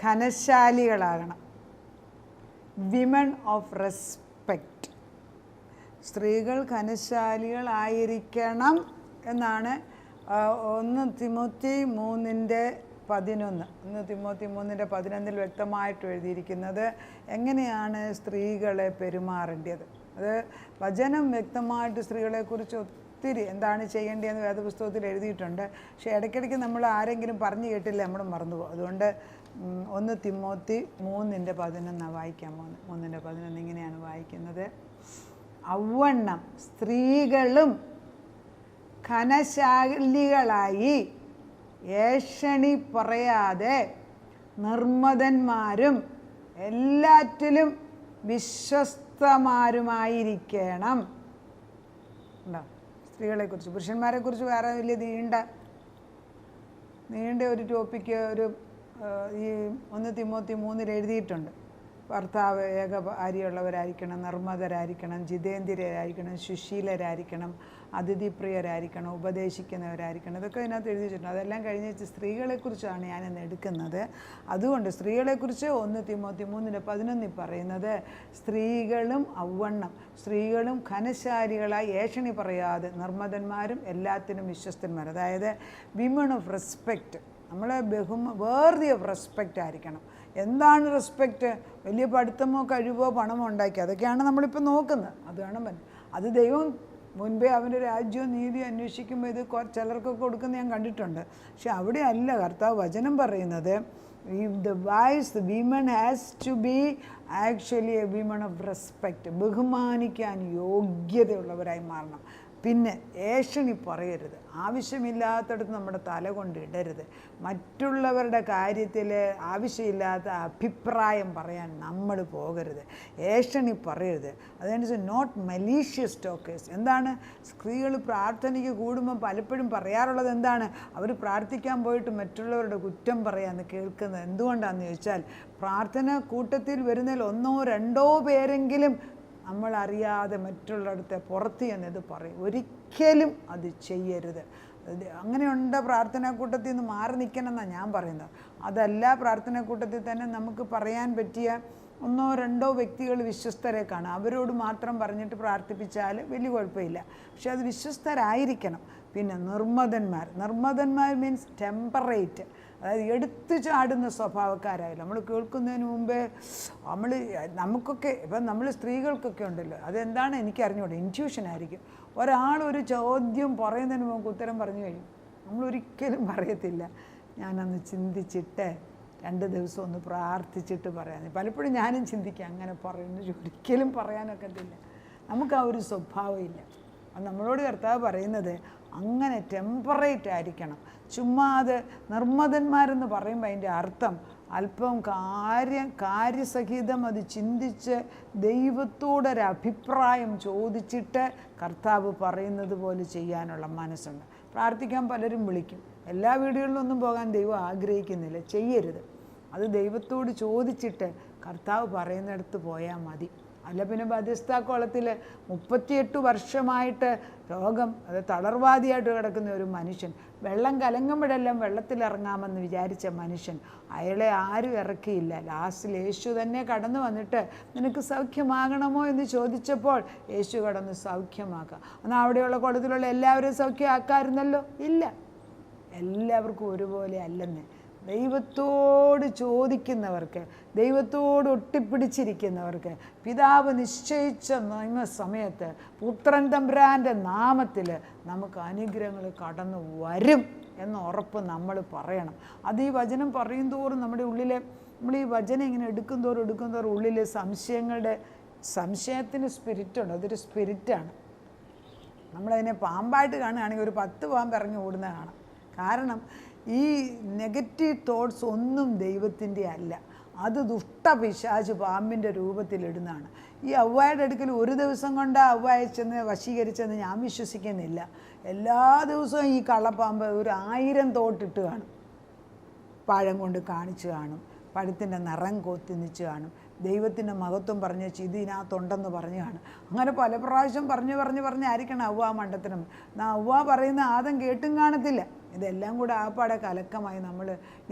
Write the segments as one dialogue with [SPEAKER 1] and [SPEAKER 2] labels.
[SPEAKER 1] ഘനശാലികളാകണം. Women of respect. സ്ത്രീകൾ ഘനശാലികളായിരിക്കണം എന്നാണ് 1 Timothy 3:11 വ്യക്തമായിട്ട് എഴുതിയിരിക്കുന്നത്. എങ്ങനെയാണ് സ്ത്രീകളെ പെരുമാറേണ്ടത്? അത് വചനം വ്യക്തമായിട്ട് സ്ത്രീകളെക്കുറിച്ച് ഒത്തിരി എന്താണ് ചെയ്യേണ്ടതെന്ന് വേദപുസ്തകത്തിൽ എഴുതിയിട്ടുണ്ട്. പക്ഷേ ഇടയ്ക്കിടയ്ക്ക് നമ്മൾ ആരെങ്കിലും പറഞ്ഞു കേട്ടില്ല, നമ്മൾ മറന്നുപോകും. അതുകൊണ്ട് 1 തിമോത്തി 3:11 വായിക്കാൻ പോകുന്നത്. 3:11 ഇങ്ങനെയാണ് വായിക്കുന്നത്: ഔവണ്ണം സ്ത്രീകളും ഘനശാലികളായി ഏഷണി പറയാതെ നിർമ്മതന്മാരും എല്ലാറ്റിലും വിശ്വസ്തമാരുമായിരിക്കണം. ഉണ്ടോ? സ്ത്രീകളെക്കുറിച്ച്. പുരുഷന്മാരെക്കുറിച്ച് വേറെ വലിയ നീണ്ട ഒരു ടോപ്പിക്ക് ഈ 1 തിമോത്തി 3 എഴുതിയിട്ടുണ്ട്. ഭർത്താവ് ഏക ഭാര്യയുള്ളവരായിരിക്കണം, നിർമ്മതരായിരിക്കണം, ജിതേന്ദ്രിയരായിരിക്കണം, സുശീലരായിരിക്കണം, അതിഥിപ്രിയരായിരിക്കണം, ഉപദേശിക്കുന്നവരായിരിക്കണം. ഇതൊക്കെ ഇതിനകത്ത് എഴുതി വെച്ചിട്ടുണ്ട്. അതെല്ലാം കഴിഞ്ഞ് സ്ത്രീകളെക്കുറിച്ചാണ് ഞാനിന്ന് എടുക്കുന്നത്. അതുകൊണ്ട് സ്ത്രീകളെക്കുറിച്ച് 1 തിമോത്തി 3:11 പറയുന്നത് സ്ത്രീകളും ഔവണ്ണം, സ്ത്രീകളും ഘനശാലികളായി ഏഷണി പറയാതെ നിർമ്മതന്മാരും എല്ലാത്തിനും വിശ്വസ്തന്മാരും. അതായത് വിമൺ ഓഫ് റെസ്പെക്റ്റ്. നമ്മളെ വേർതി ഓഫ് റെസ്പെക്റ്റ് ആയിരിക്കണം. എന്താണ് റെസ്പെക്റ്റ്? വലിയ പഠിത്തമോ കഴിവോ പണമോ ഉണ്ടാക്കി അതൊക്കെയാണ് നമ്മളിപ്പോൾ നോക്കുന്നത്. അത് വേണം. അത് ദൈവം മുൻപേ അവൻ്റെ രാജ്യവും നീതിയും അന്വേഷിക്കുമ്പോൾ ഇത് ചിലർക്കൊക്കെ കൊടുക്കുന്ന ഞാൻ കണ്ടിട്ടുണ്ട്. പക്ഷെ അവിടെ അല്ല കർത്താവ് വചനം പറയുന്നത്. The wise woman has to be actually a woman of respect. ബഹുമാനിക്കാൻ യോഗ്യതയുള്ളവരായി മാറണം. പിന്നെ ഏഷണി പറയരുത്. ആവശ്യമില്ലാത്തടത്ത് നമ്മുടെ തല കൊണ്ടിടരുത്. മറ്റുള്ളവരുടെ കാര്യത്തിൽ ആവശ്യമില്ലാത്ത അഭിപ്രായം പറയാൻ നമ്മൾ പോകരുത്. ഏഷണി പറയരുത്. അതനുസരിച്ച് നോട്ട് മലീഷ്യസ് ടോക്കേഴ്സ്. എന്താണ്? സ്ത്രീകൾ പ്രാർത്ഥനയ്ക്ക് കൂടുമ്പോൾ പലപ്പോഴും പറയാറുള്ളത് എന്താണ്? അവർ പ്രാർത്ഥിക്കാൻ പോയിട്ട് മറ്റുള്ളവരുടെ കുറ്റം പറയാമെന്ന് കേൾക്കുന്നത് എന്തുകൊണ്ടാണെന്ന് ചോദിച്ചാൽ, പ്രാർത്ഥന കൂട്ടത്തിൽ വരുന്നതിൽ 1-2 പേരെങ്കിലും നമ്മളറിയാതെ മറ്റുള്ളിടത്തെ പുറത്ത് ചെന്നത് പറയും. ഒരിക്കലും അത് ചെയ്യരുത്. അങ്ങനെയുണ്ട്. പ്രാർത്ഥനാക്കൂട്ടത്തിൽ നിന്ന് മാറി നിൽക്കണം എന്നാണ് ഞാൻ പറയുന്നത്. അതല്ല, പ്രാർത്ഥനാക്കൂട്ടത്തിൽ തന്നെ നമുക്ക് പറയാൻ പറ്റിയ 1-2 വ്യക്തികൾ വിശ്വസ്തരെ കാണാം. അവരോട് മാത്രം പറഞ്ഞിട്ട് പ്രാർത്ഥിപ്പിച്ചാൽ വലിയ കുഴപ്പമില്ല. പക്ഷെ അത് വിശ്വസ്തരായിരിക്കണം. പിന്നെ നിർമ്മതന്മാർ മീൻസ് ടെമ്പറേറ്റ്. അതായത് എടുത്തു ചാടുന്ന സ്വഭാവക്കാരായില്ല. നമ്മൾ കേൾക്കുന്നതിന് മുമ്പേ നമുക്കൊക്കെ ഇപ്പം നമ്മൾ സ്ത്രീകൾക്കൊക്കെ ഉണ്ടല്ലോ, അതെന്താണ് എനിക്കറിഞ്ഞൂടെ, ഇൻറ്റ്യൂഷനായിരിക്കും. ഒരാളൊരു ചോദ്യം പറയുന്നതിന് മുമ്പ് ഉത്തരം പറഞ്ഞു കഴിയും. നമ്മളൊരിക്കലും പറയത്തില്ല ഞാനന്ന് ചിന്തിച്ചിട്ട് 2 ദിവസം ഒന്ന് പ്രാർത്ഥിച്ചിട്ട് പറയാൻ. പലപ്പോഴും ഞാനും ചിന്തിക്കുക അങ്ങനെ പറയുന്നു, ഒരിക്കലും പറയാനൊക്കത്തില്ല. നമുക്ക് ആ ഒരു സ്വഭാവം ഇല്ല. അത് നമ്മളോട് കർത്താവ് പറയുന്നത് അങ്ങനെ ടെമ്പറേറ്റ് ആയിരിക്കണം. ചുമ്മാതെ നിർമ്മതന്മാരെന്ന് പറയുമ്പോൾ അതിൻ്റെ അർത്ഥം അല്പം കാര്യസഹിതം അത് ചിന്തിച്ച് ദൈവത്തോടൊരഭിപ്രായം ചോദിച്ചിട്ട് കർത്താവ് പറയുന്നത് പോലെ ചെയ്യാനുള്ള മനസ്സുണ്ട്. പ്രാർത്ഥിക്കാൻ പലരും വിളിക്കും. എല്ലാ വീടുകളിലൊന്നും പോകാൻ ദൈവം ആഗ്രഹിക്കുന്നില്ല. ചെയ്യരുത്. അത് ദൈവത്തോട് ചോദിച്ചിട്ട് കർത്താവ് പറയുന്നിടത്ത് പോയാൽ മതി. അല്ല പിന്നെ ബഥസ്താക്കുളത്തിൽ 38 വർഷമായിട്ട് രോഗം, അത് തളർവാദിയായിട്ട് കിടക്കുന്ന ഒരു മനുഷ്യൻ, വെള്ളം കലങ്ങുമ്പോഴെല്ലാം വെള്ളത്തിലിറങ്ങാമെന്ന് വിചാരിച്ച മനുഷ്യൻ, അയാളെ ആരും ഇറക്കിയില്ല. ലാസ്റ്റിൽ യേശു തന്നെ കടന്നു വന്നിട്ട് നിനക്ക് സൗഖ്യമാകണമോ എന്ന് ചോദിച്ചപ്പോൾ യേശു കടന്ന് സൗഖ്യമാക്കുക. എന്നാൽ അവിടെയുള്ള കുളത്തിലുള്ള എല്ലാവരും സൗഖ്യമാക്കാമായിരുന്നല്ലോ? ഇല്ല. എല്ലാവർക്കും ഒരുപോലെ അല്ലെന്ന്. ദൈവത്തോട് ചോദിക്കുന്നവർക്ക്, ദൈവത്തോട് ഒട്ടിപ്പിടിച്ചിരിക്കുന്നവർക്ക് പിതാവ് നിശ്ചയിച്ച സമയത്ത് പുത്രൻ തമ്പുരാൻ്റെ നാമത്തിൽ നമുക്ക് അനുഗ്രഹങ്ങൾ കടന്നു വരും എന്ന ഉറപ്പ് നമ്മൾ പറയണം. അത് ഈ വചനം പറയും തോറും നമ്മുടെ ഉള്ളിലെ, നമ്മൾ ഈ വചനം ഇങ്ങനെ എടുക്കും തോറും ഉള്ളിലെ സംശയത്തിന് സ്പിരിറ്റുണ്ട്. അതൊരു സ്പിരിറ്റാണ്. നമ്മളതിനെ പാമ്പായിട്ട് കാണുകയാണെങ്കിൽ ഒരു 10 പാമ്പ് ഇറങ്ങി ഓടുന്ന കാണാം. കാരണം ഈ നെഗറ്റീവ് തോട്ട്സ് ഒന്നും ദൈവത്തിൻ്റെ അല്ല. അത് ദുഷ്ടപിശാച് പാമ്പിൻ്റെ രൂപത്തിലിടുന്നതാണ്. ഈ ഔവ്വയുടെ അടുക്കൽ ഒരു ദിവസം കൊണ്ട് ഔവ്വയെ ചെന്ന് വശീകരിച്ചെന്ന് ഞാൻ വിശ്വസിക്കുന്നില്ല. എല്ലാ ദിവസവും ഈ കള്ളപ്പാമ്പ് ഒരു 1000 തോട്ടിട്ട് കാണും. പഴം കൊണ്ട് കാണിച്ച് കാണും, പഴത്തിൻ്റെ നിറം കൊത്തിനിച്ച് കാണും, ദൈവത്തിൻ്റെ മഹത്വം പറഞ്ഞ ഇതിനകത്തുണ്ടെന്ന് പറഞ്ഞു കാണും. അങ്ങനെ പല പ്രാവശ്യം പറഞ്ഞായിരിക്കണം ഔവ്വ മണ്ടത്തിനും. ഔവ്വ പറയുന്ന ആദം കേട്ടും കാണത്തില്ല. ഇതെല്ലാം കൂടെ ആപ്പാടെ കലക്കമായി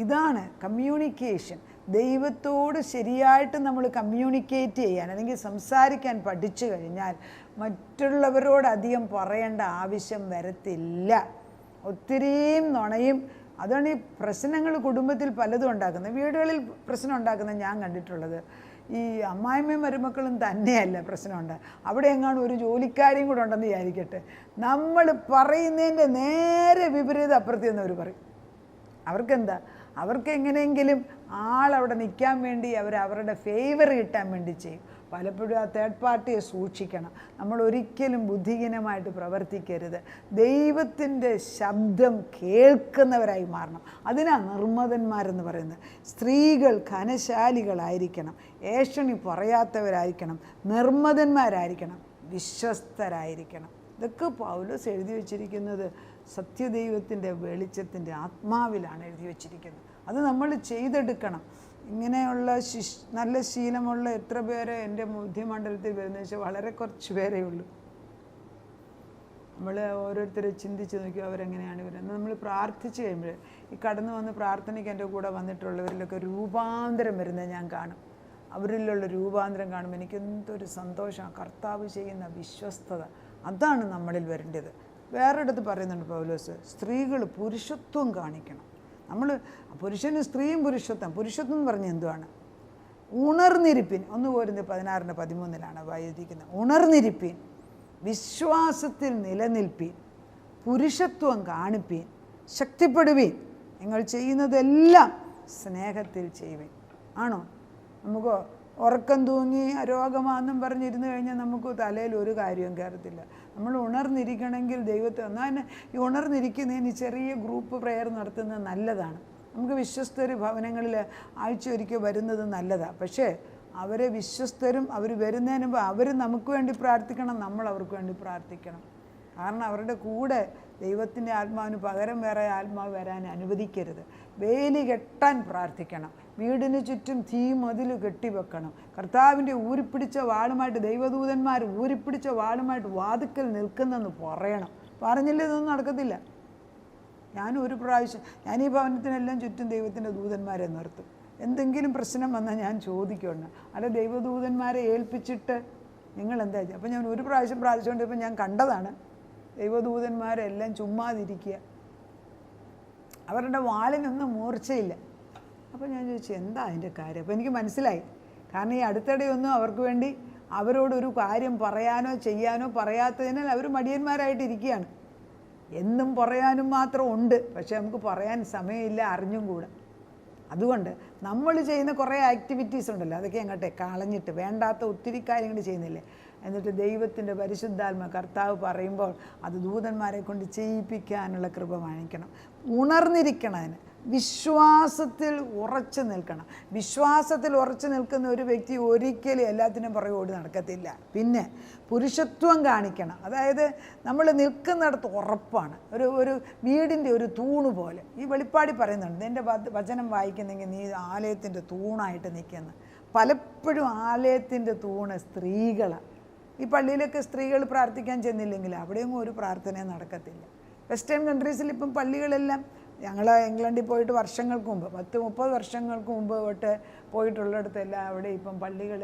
[SPEAKER 1] ഇതാണ് കമ്മ്യൂണിക്കേഷൻ. ദൈവത്തോട് ശരിയായിട്ട് നമ്മൾ കമ്മ്യൂണിക്കേറ്റ് ചെയ്യാൻ അല്ലെങ്കിൽ സംസാരിക്കാൻ പഠിച്ചു കഴിഞ്ഞാൽ മറ്റുള്ളവരോട് അധികം പറയേണ്ട ആവശ്യം വരത്തില്ല. ഒത്തിരിയും നുണയും, അതാണ് ഈ പ്രശ്നങ്ങൾ കുടുംബത്തിൽ പലതും ഉണ്ടാക്കുന്നത്. വീടുകളിൽ പ്രശ്നം ഉണ്ടാക്കുന്നത് ഞാൻ കണ്ടിട്ടുള്ളത് ഈ അമ്മായിമ്മയും മരുമക്കളും തന്നെയല്ല പ്രശ്നമുണ്ട്. അവിടെ എങ്ങാനും ഒരു ജോലിക്കാരിയും കൂടെ ഉണ്ടെന്ന് വിചാരിക്കട്ടെ, നമ്മൾ പറയുന്നതിൻ്റെ നേരെ വിപരീതം അപ്പുറത്ത് നിന്ന് അവർ പറയും. അവർക്കെന്താ, അവർക്ക് എങ്ങനെയെങ്കിലും ആളവിടെ നിൽക്കാൻ വേണ്ടി അവരുടെ ഫേവർ കിട്ടാൻ വേണ്ടി ചെയ്യും. പലപ്പോഴും ആ തേർഡ് പാർട്ടിയെ സൂക്ഷിക്കണം. നമ്മൾ ഒരിക്കലും ബുദ്ധിഹീനമായിട്ട് പ്രവർത്തിക്കരുത്. ദൈവത്തിൻ്റെ ശബ്ദം കേൾക്കുന്നവരായി മാറണം. അതിനാണ് നിർമ്മതന്മാരെന്ന് പറയുന്നത്. സ്ത്രീകൾ ഘനശാലികളായിരിക്കണം, ഏഷണി പറയാത്തവരായിരിക്കണം, നിർമ്മതന്മാരായിരിക്കണം, വിശ്വസ്തരായിരിക്കണം. ഇതൊക്കെ പൗലോസ് എഴുതി വച്ചിരിക്കുന്നത് സത്യദൈവത്തിൻ്റെ വെളിച്ചത്തിൻ്റെ ആത്മാവിലാണ് എഴുതി വച്ചിരിക്കുന്നത്. അത് നമ്മൾ ചെയ്തെടുക്കണം. ഇങ്ങനെയുള്ള നല്ല ശീലമുള്ള എത്ര പേര് എൻ്റെ ബുദ്ധിമണ്ഡലത്തിൽ വരുന്നത് വെച്ചാൽ വളരെ കുറച്ച് പേരേ ഉള്ളൂ. നമ്മൾ ഓരോരുത്തരെ ചിന്തിച്ച് നോക്കി അവരെങ്ങനെയാണ് വരുന്നത്. നമ്മൾ പ്രാർത്ഥിച്ച് കഴിയുമ്പോൾ ഈ കടന്നു വന്ന് പ്രാർത്ഥനയ്ക്ക് എൻ്റെ കൂടെ വന്നിട്ടുള്ളവരിലൊക്കെ രൂപാന്തരം വരുന്നത് ഞാൻ കാണും. അവരിലുള്ള രൂപാന്തരം കാണുമ്പോൾ എനിക്ക് എന്തൊരു സന്തോഷമാണ്. കർത്താവ് ചെയ്യുന്ന വിശ്വസ്തത, അതാണ് നമ്മളിൽ വരേണ്ടത്. വേറൊരിടത്ത് പറയുന്നുണ്ട് പൗലോസ്, സ്ത്രീകൾ പുരുഷത്വം കാണിക്കണം. നമ്മൾ പുരുഷനും സ്ത്രീയും പുരുഷത്വം എന്ന് പറഞ്ഞാൽ എന്തുവാണ്? ഉണർന്നിരിപ്പിൻ. 1 Corinthians 16:13 വായിക്കുന്നത്. ഉണർന്നിരിപ്പിൻ, വിശ്വാസത്തിൽ നിലനിൽപ്പീൻ, പുരുഷത്വം കാണിപ്പീൻ, ശക്തിപ്പെടുവീൻ, നിങ്ങൾ ചെയ്യുന്നതെല്ലാം സ്നേഹത്തിൽ ചെയ്യുവീൻ. ആണോ? നമുക്ക് ഉറക്കം തൂങ്ങി രോഗമാണെന്നും പറഞ്ഞിരുന്നു കഴിഞ്ഞാൽ നമുക്ക് തലയിൽ ഒരു കാര്യവും കയറത്തില്ല. നമ്മൾ ഉണർന്നിരിക്കണമെങ്കിൽ ദൈവത്തെ എന്നാൽ ഈ ഉണർന്നിരിക്കുന്നതിന് ചെറിയ ഗ്രൂപ്പ് പ്രെയർ നടത്തുന്നത് നല്ലതാണ്. നമുക്ക് വിശ്വസ്തർ ഭവനങ്ങളിൽ ആഴ്ചയൊരിക്കൽ വരുന്നത് നല്ലതാണ്. പക്ഷേ അവരെ വിശ്വസ്തരും അവർ വരുന്നതിന് മുമ്പ് അവർ നമുക്ക് വേണ്ടി പ്രാർത്ഥിക്കണം, നമ്മൾ അവർക്ക് വേണ്ടി പ്രാർത്ഥിക്കണം. കാരണം അവരുടെ കൂടെ ദൈവത്തിൻ്റെ ആത്മാവിന് പകരം വേറെ ആത്മാവ് വരാൻ അനുവദിക്കരുത്. വേലി കെട്ടാൻ പ്രാർത്ഥിക്കണം. വീടിന് ചുറ്റും തീ മതിൽ കെട്ടിവെക്കണം. കർത്താവിൻ്റെ ഊരിപ്പിടിച്ച വാളുമായിട്ട് ദൈവദൂതന്മാർ ഊരിപ്പിടിച്ച വാളുമായിട്ട് വാതിക്കൽ നിൽക്കുന്നെന്ന് പറയണം. പറഞ്ഞില്ല ഇതൊന്നും നടക്കത്തില്ല. ഞാനൊരു പ്രാവശ്യം ഞാൻ ഈ ഭവനത്തിനെല്ലാം ചുറ്റും ദൈവത്തിൻ്റെ ദൂതന്മാരെ നിർത്തും. എന്തെങ്കിലും പ്രശ്നം വന്നാൽ ഞാൻ ചോദിക്കണം. അല്ല ദൈവദൂതന്മാരെ ഏൽപ്പിച്ചിട്ട് നിങ്ങളെന്താ? അപ്പം ഞാൻ ഒരു പ്രാവശ്യം പ്രാർത്ഥിച്ചുകൊണ്ടിപ്പോൾ ഞാൻ കണ്ടതാണ് ദൈവദൂതന്മാരെല്ലാം ചുമ്മാതിരിക്കുക, അവരുടെ വാളിനൊന്നും മൂർച്ചയില്ല. അപ്പോൾ ഞാൻ ചോദിച്ചു എന്താ അതിൻ്റെ കാര്യം? അപ്പോൾ എനിക്ക് മനസ്സിലായി. കാരണം ഈ അടുത്തിടെയൊന്നും അവർക്ക് വേണ്ടി അവരോടൊരു കാര്യം പറയാനോ ചെയ്യാനോ പറയാത്തതിനാൽ അവർ മടിയന്മാരായിട്ടിരിക്കുകയാണ്. എന്നും പറയാനും മാത്രം ഉണ്ട്, പക്ഷേ നമുക്ക് പറയാൻ സമയമില്ല, അറിഞ്ഞും കൂടെ. അതുകൊണ്ട് നമ്മൾ ചെയ്യുന്ന കുറേ ആക്ടിവിറ്റീസ് ഉണ്ടല്ലോ, അതൊക്കെ അങ്ങോട്ടെ കളഞ്ഞിട്ട് വേണ്ടാത്ത ഒത്തിരി കാര്യങ്ങൾ ചെയ്യുന്നില്ലേ, എന്നിട്ട് ദൈവത്തിൻ്റെ പരിശുദ്ധാത്മ കർത്താവ് പറയുമ്പോൾ അത് ദൂതന്മാരെ കൊണ്ട് ചെയ്യിപ്പിക്കാനുള്ള കൃപ വാങ്ങിക്കണം. ഉണർന്നിരിക്കണം. അതിന് വിശ്വാസത്തിൽ ഉറച്ചു നിൽക്കണം. വിശ്വാസത്തിൽ ഉറച്ചു നിൽക്കുന്ന ഒരു വ്യക്തി ഒരിക്കലും എല്ലാത്തിനും പുറകെ ഓടി നടക്കത്തില്ല. പിന്നെ പുരുഷത്വം കാണിക്കണം. അതായത് നമ്മൾ നിൽക്കുന്നിടത്ത് ഉറപ്പാണ്. ഒരു വീടിൻ്റെ ഒരു തൂണ് പോലെ. ഈ വെളിപ്പാടി പറയുന്നുണ്ട്, നിൻ്റെ വചനം വായിക്കുന്നെങ്കിൽ നീ ആലയത്തിൻ്റെ തൂണായിട്ട് നിൽക്കുന്നു. പലപ്പോഴും ആലയത്തിൻ്റെ തൂണ് സ്ത്രീകളാണ്. ഈ പള്ളിയിലൊക്കെ സ്ത്രീകൾ പ്രാർത്ഥിക്കാൻ ചെന്നില്ലെങ്കിൽ അവിടെയൊന്നും ഒരു പ്രാർത്ഥനയും നടക്കത്തില്ല. വെസ്റ്റേൺ കൺട്രീസിൽ ഇപ്പം പള്ളികളെല്ലാം, ഞങ്ങൾ ഇംഗ്ലണ്ടിൽ പോയിട്ട് വർഷങ്ങൾക്ക് മുമ്പ് 10-30 വർഷങ്ങൾക്ക് മുമ്പ് തൊട്ട് പോയിട്ടുള്ളിടത്തെല്ലാം അവിടെ ഇപ്പം പള്ളികൾ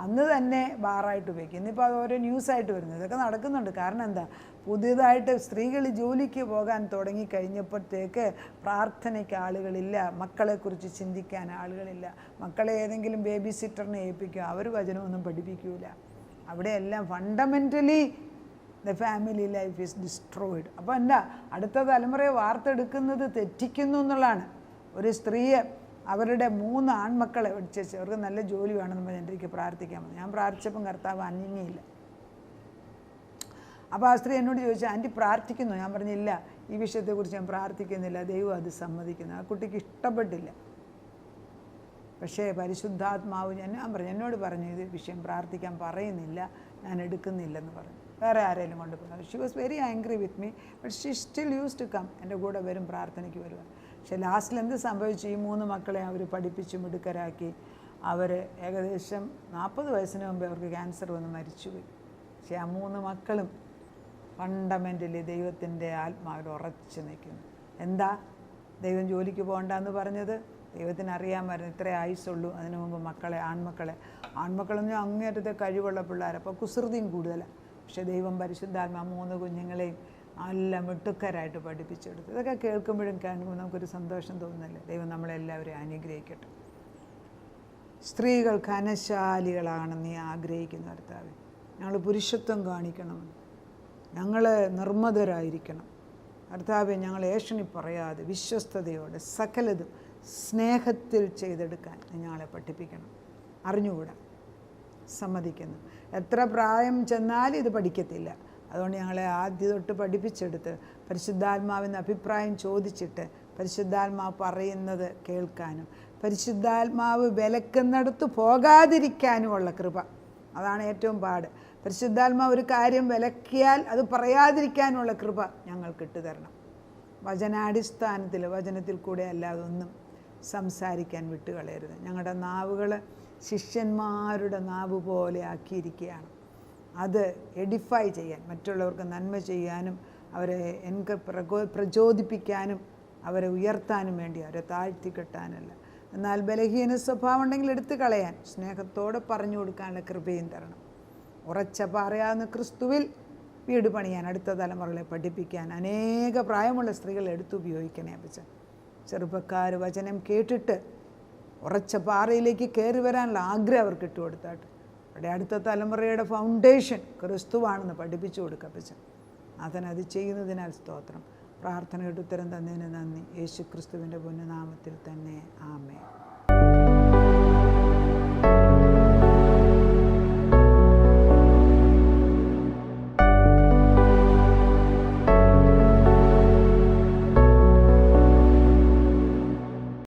[SPEAKER 1] അന്ന് തന്നെ ബാറായിട്ട് ഉപയോഗിക്കും. ഇന്നിപ്പോൾ അത് ഓരോ ന്യൂസായിട്ട് വരുന്നത്. ഇതൊക്കെ നടക്കുന്നുണ്ട്. കാരണം എന്താ? പുതിയതായിട്ട് സ്ത്രീകൾ ജോലിക്ക് പോകാൻ തുടങ്ങിക്കഴിഞ്ഞപ്പോഴത്തേക്ക് പ്രാർത്ഥനയ്ക്ക് ആളുകളില്ല, മക്കളെക്കുറിച്ച് ചിന്തിക്കാൻ ആളുകളില്ല. മക്കളെ ഏതെങ്കിലും ബേബി സിറ്ററിനെ ഏൽപ്പിക്കുക, അവർ വചനമൊന്നും പഠിപ്പിക്കില്ല. അവിടെയെല്ലാം fundamentally the family life is destroyed. അപ്പോൾ എന്താ? അടുത്ത തലമുറയെ വാർത്തെടുക്കുന്നത് തെറ്റിക്കുന്നു എന്നുള്ളതാണ്. ഒരു സ്ത്രീയെ അവരുടെ 3 ആൺമക്കളെ പഠിച്ചേച്ച് അവർക്ക് നല്ല ജോലി വേണമെന്ന് പറഞ്ഞ് എൻ്റെ എനിക്ക് പ്രാർത്ഥിക്കാൻ പറ്റും. ഞാൻ പ്രാർത്ഥിച്ചപ്പം കർത്താവ് അന്യമില്ല. അപ്പോൾ ആ സ്ത്രീ എന്നോട് ചോദിച്ചു, ആൻറ്റി പ്രാർത്ഥിക്കുന്നു? ഞാൻ പറഞ്ഞില്ല, ഈ വിഷയത്തെക്കുറിച്ച് ഞാൻ പ്രാർത്ഥിക്കുന്നില്ല, ദൈവം അത് സമ്മതിക്കുന്നു. ആ കുട്ടിക്ക് ഇഷ്ടപ്പെട്ടില്ല. പക്ഷേ പരിശുദ്ധാത്മാവ് എന്നോട് പറഞ്ഞു ഇത് വിഷയം പ്രാർത്ഥിക്കാൻ പറയുന്നില്ല, ഞാൻ എടുക്കുന്നില്ലെന്ന് പറഞ്ഞു. വേറെ ആരെങ്കിലും കൊണ്ടുപോകുന്നത്. She was very angry with me, but she still use to come. എൻ്റെ കൂടെ വരും, പ്രാർത്ഥനയ്ക്ക് വരുവാൻ. പക്ഷെ ലാസ്റ്റിൽ എന്ത് സംഭവിച്ചു? ഈ 3 മക്കളെ അവർ പഠിപ്പിച്ച് മിടുക്കരാക്കി. അവർ ഏകദേശം 40 വയസ്സിന് മുമ്പേ അവർക്ക് ക്യാൻസർ വന്ന് മരിച്ചുപോയി. പക്ഷേ ആ 3 മക്കളും ഫണ്ടമെൻ്റലി ദൈവത്തിൻ്റെ ആത്മാവിൽ ഉറച്ചു നിൽക്കുന്നു. എന്താ? ദൈവം ജോലിക്ക് പോകണ്ടെന്ന് പറഞ്ഞത് ദൈവത്തിന് അറിയാമായിരുന്നു ഇത്രേ ആയുസുള്ളൂ. അതിനു മുമ്പ് ആൺമക്കളെന്ന് അങ്ങേറ്റത്തെ കഴിവുള്ള പിള്ളേർ, അപ്പോൾ കുസൃതിയും കൂടുതലാണ്. പക്ഷേ ദൈവം പരിശുദ്ധാത്മാ 3 കുഞ്ഞുങ്ങളെയും നല്ല മിടുക്കരായിട്ട് പഠിപ്പിച്ചെടുത്തു. ഇതൊക്കെ കേൾക്കുമ്പോഴും നമുക്കൊരു സന്തോഷം തോന്നുന്നില്ലേ? ദൈവം നമ്മളെല്ലാവരെയും അനുഗ്രഹിക്കട്ടെ. സ്ത്രീകൾ ഘനശാലികളാണെന്ന് നീ ആഗ്രഹിക്കുന്ന കർത്താവേ, ഞങ്ങൾ പുരുഷത്വം കാണിക്കണമെന്ന്, ഞങ്ങൾ നിർമ്മതരായിരിക്കണം കർത്താവേ. ഞങ്ങൾ ഏഷണി പറയാതെ വിശ്വസ്തയോടെ സകലതും സ്നേഹത്തിൽ ചെയ്തെടുക്കാൻ ഞങ്ങളെ പഠിപ്പിക്കണം. അറിഞ്ഞുകൂടാ, സമ്മതിക്കുന്നു. എത്ര പ്രായം ചെന്നാലും ഇത് പഠിക്കത്തില്ല. അതുകൊണ്ട് ഞങ്ങളെ ആദ്യം തൊട്ട് പഠിപ്പിച്ചെടുത്ത് പരിശുദ്ധാത്മാവിൻ്റെ അഭിപ്രായം ചോദിച്ചിട്ട് പരിശുദ്ധാത്മാവ് പറയുന്നത് കേൾക്കാനും പരിശുദ്ധാത്മാവ് വിലക്കുന്നിടത്ത് പോകാതിരിക്കാനുമുള്ള കൃപ, അതാണ് ഏറ്റവും പാട്. പരിശുദ്ധാത്മാവ് ഒരു കാര്യം വിലക്കിയാൽ അത് പറയാതിരിക്കാനുള്ള കൃപ ഞങ്ങൾക്ക് ഇട്ടുതരണം. വചനാടിസ്ഥാനത്തിൽ, വചനത്തിൽ കൂടെ അല്ലാതെ ഒന്നും സംസാരിക്കാൻ വിട്ടുകളയരുത്. ഞങ്ങളുടെ നാവുകൾ ശിഷ്യന്മാരുടെ നാവ് പോലെ ആക്കിയിരിക്കുകയാണ്. അത് എഡിഫൈ ചെയ്യാൻ, മറ്റുള്ളവർക്ക് നന്മ ചെയ്യാനും അവരെ പ്രചോദിപ്പിക്കാനും അവരെ ഉയർത്താനും വേണ്ടി, അവരെ താഴ്ത്തിക്കെട്ടാനല്ല. എന്നാൽ ബലഹീന സ്വഭാവം ഉണ്ടെങ്കിൽ എടുത്തു കളയാൻ സ്നേഹത്തോടെ പറഞ്ഞു കൊടുക്കാനുള്ള കൃപയും തരണം. ഉറച്ച പറയാവുന്ന ക്രിസ്തുവിൽ വീട് പണിയാൻ, അടുത്ത തലമുറകളെ പഠിപ്പിക്കാൻ അനേക പ്രായമുള്ള സ്ത്രീകളെ എടുത്തുപയോഗിക്കണേ അപ്പച്ച. ചെറുപ്പക്കാർ വചനം കേട്ടിട്ട് ഉറച്ച പാറയിലേക്ക് കയറി വരാനുള്ള ആഗ്രഹം അവർക്ക് ഇട്ടുകൊടുത്താട്ട്. അവിടെ അടുത്ത തലമുറയുടെ ഫൗണ്ടേഷൻ ക്രിസ്തുവാണെന്ന് പഠിപ്പിച്ചു കൊടുക്കപ്പച്ച. അതിനത് ചെയ്യുന്നതിനാൽ സ്തോത്രം. പ്രാർത്ഥനയുടെ ഉത്തരം തന്നതിന് നന്ദി. യേശു ക്രിസ്തുവിൻ്റെ പുണ്യനാമത്തിൽ തന്നെ ആമേൻ.